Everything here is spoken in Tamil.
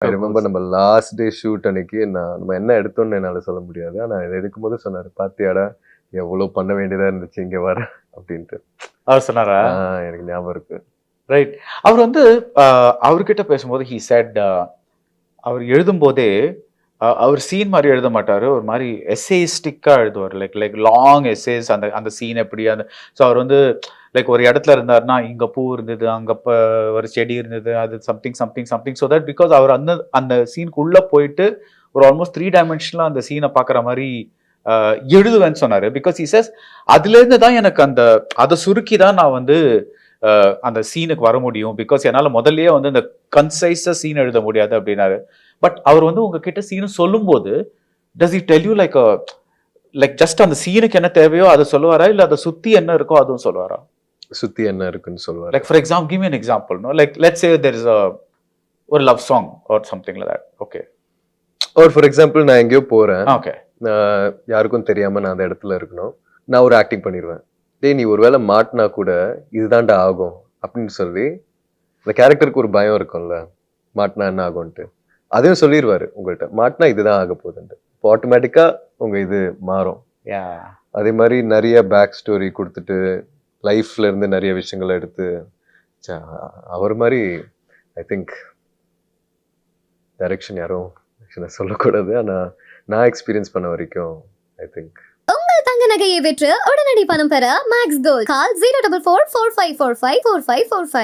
ஐ ரிமெம்பர் நம்ம லாஸ்ட் டே ஷூட் அன்னைக்கு நம்ம என்ன எடுத்தோம்னு என்னால சொல்ல முடியாது. ஆனா இதை எடுக்கும்போது சொன்னாரு, பாத்தியாடா எவ்வளவு பண்ண வேண்டியதா இருந்துச்சு இங்க வர அப்படின்ட்டு. அவர் சொன்னாரா? எனக்கு ஞாபகம் இருக்கு. ரைட். அவர் வந்து அவர்கிட்ட பேசும்போது he said அவர் எழுதும்போதே அவர் சீன் மாதிரி எழுத மாட்டாரு. ஒரு மாதிரி எஸ்ஏஸ்டிக்கா எழுதுவார். லைக் லாங் எஸ்ஏஸ் அந்த சீன் எப்படி ஸோ அவர் வந்து லைக் ஒரு இடத்துல இருந்தாருன்னா இங்க பூ இருந்தது, அங்க ஒரு செடி இருந்தது, அது சம்திங் ஸோ தட் பிகாஸ் அவர் அந்த சீனுக்கு உள்ள போயிட்டு ஒரு ஆல்மோஸ்ட் 3 டைமென்ஷன்ல அந்த சீனை பாக்குற மாதிரி எழுதுவேன்னு சொன்னாரு. பிகாஸ் he says அதுல இருந்து தான் எனக்கு அதை சுருக்கி தான் நான் வந்து அந்த சீனுக்கு வர முடியும். பிகாஸ் என்னால முதல்லயே வந்து இந்த கன்சைஸா சீன் எழுத முடியாது அப்படின்னாரு. பட் அவர் வந்து உங்ககிட்ட சீன் சொல்லும் போது does it tell you like just அந்த சீனுக்கு என்ன தேவையோ அதை சொல்லுவாரா, இல்ல அதை சுத்தி என்ன இருக்கோ அதுவும் சொல்லுவாரா? சுத்தி என்ன இருக்குன்னு சொல்லுவாரு. Like for example give me an example, no, like let's say there is ஒரு love song or something like that. Okay, ஒரு ஃபார் எக்ஸாம்பிள் நான் எங்கேயோ போறேன். ஓகே, யாருக்கும் தெரியாம நான் அந்த இடத்துல இருக்கணும். நான் ஒரு ஆக்டிங் பண்ணிடுவேன். டேய் நீ ஒருவேளை மாட்டினா கூட இதுதான்டா ஆகும் அப்படின்னு சொல்லி இந்த கேரக்டருக்கு ஒரு பயம் இருக்கும்ல, மாட்டினா என்ன ஆகும்ட்டு. அதையும் சொல்லிடுவாரு உங்கள்கிட்ட, மாட்டினா இதுதான் ஆக போகுதுன்ட்டு. இப்போ ஆட்டோமேட்டிக்கா உங்க இது மாறும். அதே மாதிரி நிறைய பேக் ஸ்டோரி கொடுத்துட்டு லைஃப்ல இருந்து நிறைய விஷயங்களை எடுத்து அவர் மாதிரி ஐ திங்க் டைரக்ஷன் யாரும் சொல்லக்கூடாது. ஆனா நான் எக்ஸ்பீரியன்ஸ் பண்ண வரைக்கும் ஐ திங்க். தங்க நகையை விற்று உடனடி பணம் பெற மேக்ஸ் கோல்ட். கால் 04445454545.